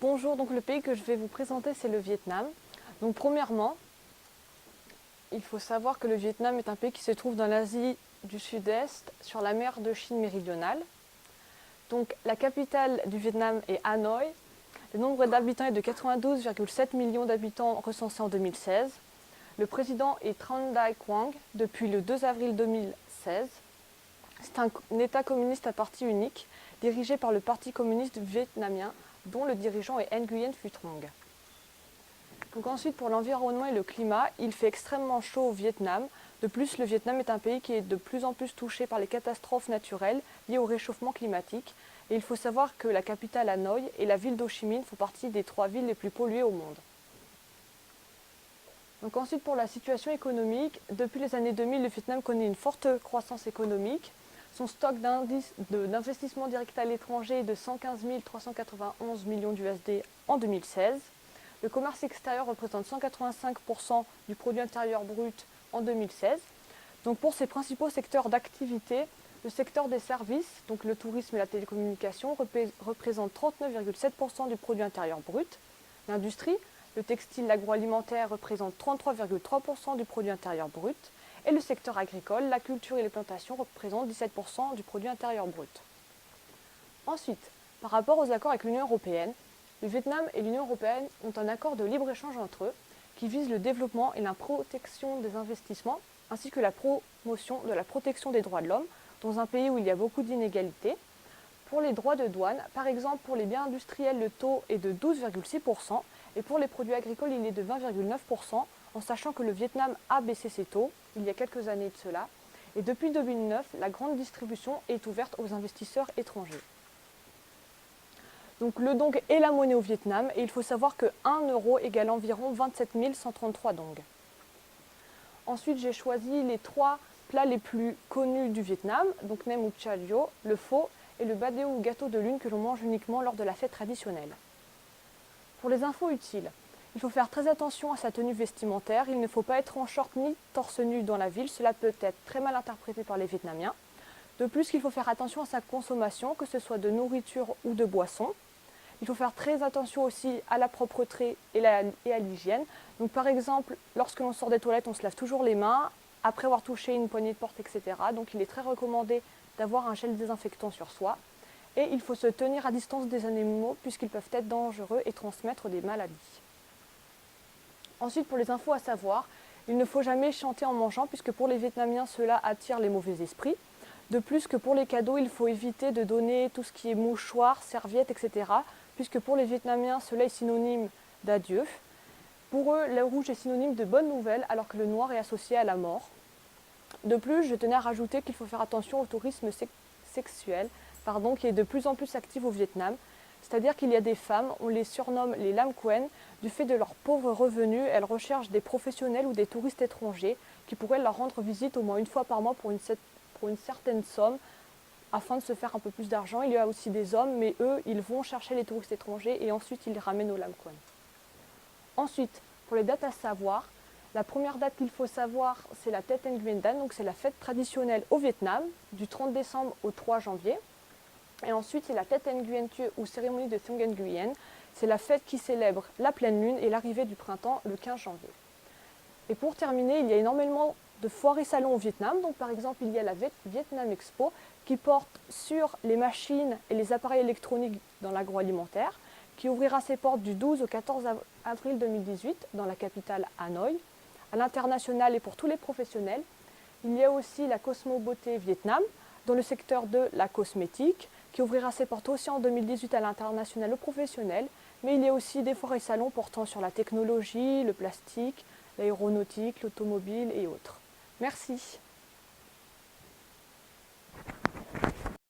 Bonjour, donc le pays que je vais vous présenter, c'est le Vietnam. Donc premièrement, il faut savoir que le Vietnam est un pays qui se trouve dans l'Asie du Sud-Est, sur la mer de Chine méridionale. Donc la capitale du Vietnam est Hanoï. Le nombre d'habitants est de 92,7 millions d'habitants recensés en 2016. Le président est Tran Dai Quang depuis le 2 avril 2016. C'est un État communiste à parti unique, dirigé par le Parti communiste vietnamien, dont le dirigeant est Nguyen Phu Trong. Donc ensuite, pour l'environnement et le climat, il fait extrêmement chaud au Vietnam. De plus, le Vietnam est un pays qui est de plus en plus touché par les catastrophes naturelles liées au réchauffement climatique. Et il faut savoir que la capitale Hanoï et la ville d'Ho Chi Minh font partie des 3 villes les plus polluées au monde. Donc ensuite, pour la situation économique, depuis les années 2000, le Vietnam connaît une forte croissance économique. Son stock d'investissement direct à l'étranger est de 115 391 millions d'USD en 2016. Le commerce extérieur représente 185% du produit intérieur brut en 2016. Donc pour ses principaux secteurs d'activité, le secteur des services, donc le tourisme et la télécommunication, représente 39,7% du produit intérieur brut. L'industrie, le textile, l'agroalimentaire représente 33,3% du produit intérieur brut. Et le secteur agricole, la culture et les plantations représentent 17% du produit intérieur brut. Ensuite, par rapport aux accords avec l'Union européenne, le Vietnam et l'Union européenne ont un accord de libre-échange entre eux qui vise le développement et la protection des investissements ainsi que la promotion de la protection des droits de l'homme dans un pays où il y a beaucoup d'inégalités. Pour les droits de douane, par exemple pour les biens industriels, le taux est de 12,6% et pour les produits agricoles, il est de 20,9%, en sachant que le Vietnam a baissé ses taux il y a quelques années de cela. Et depuis 2009, la grande distribution est ouverte aux investisseurs étrangers. Donc le dong est la monnaie au Vietnam et il faut savoir que 1 euro égale environ 27 133 dong. Ensuite, j'ai choisi les 3 plats les plus connus du Vietnam, donc nem ou cha dio, le pho et le ba deo ou gâteau de lune que l'on mange uniquement lors de la fête traditionnelle. Pour les infos utiles, il faut faire très attention à sa tenue vestimentaire. Il ne faut pas être en short ni torse nu dans la ville. Cela peut être très mal interprété par les Vietnamiens. De plus, il faut faire attention à sa consommation, que ce soit de nourriture ou de boisson. Il faut faire très attention aussi à la propreté et à l'hygiène. Donc, par exemple, lorsque l'on sort des toilettes, on se lave toujours les mains après avoir touché une poignée de porte, etc. Donc, il est très recommandé d'avoir un gel désinfectant sur soi. Et il faut se tenir à distance des animaux puisqu'ils peuvent être dangereux et transmettre des maladies. Ensuite, pour les infos à savoir, il ne faut jamais chanter en mangeant puisque pour les Vietnamiens, cela attire les mauvais esprits. De plus que pour les cadeaux, il faut éviter de donner tout ce qui est mouchoirs, serviettes, etc. puisque pour les Vietnamiens, cela est synonyme d'adieu. Pour eux, le rouge est synonyme de bonne nouvelle alors que le noir est associé à la mort. De plus, je tenais à rajouter qu'il faut faire attention au tourisme sexuel qui est de plus en plus actif au Vietnam. C'est-à-dire qu'il y a des femmes, on les surnomme les lam quen, du fait de leurs pauvres revenus, elles recherchent des professionnels ou des touristes étrangers qui pourraient leur rendre visite au moins une fois par mois pour une certaine somme afin de se faire un peu plus d'argent. Il y a aussi des hommes, mais eux, ils vont chercher les touristes étrangers et ensuite ils les ramènent au lam quen. Ensuite, pour les dates à savoir, la première date qu'il faut savoir, c'est la Tet Nguyen Dan, donc c'est la fête traditionnelle au Vietnam, du 30 décembre au 3 janvier. Et ensuite, c'est la Tet Nguyen Thieu ou cérémonie de Thung Nguyen. C'est la fête qui célèbre la pleine lune et l'arrivée du printemps le 15 janvier. Et pour terminer, il y a énormément de foires et salons au Vietnam. Donc par exemple, il y a la Vietnam Expo qui porte sur les machines et les appareils électroniques dans l'agroalimentaire, qui ouvrira ses portes du 12 au 14 avril 2018 dans la capitale Hanoï. À l'international et pour tous les professionnels, il y a aussi la Cosmo Beauté Vietnam dans le secteur de la cosmétique, qui ouvrira ses portes aussi en 2018 à l'international aux professionnels, mais il y a aussi des foires et salons portant sur la technologie, le plastique, l'aéronautique, l'automobile et autres. Merci.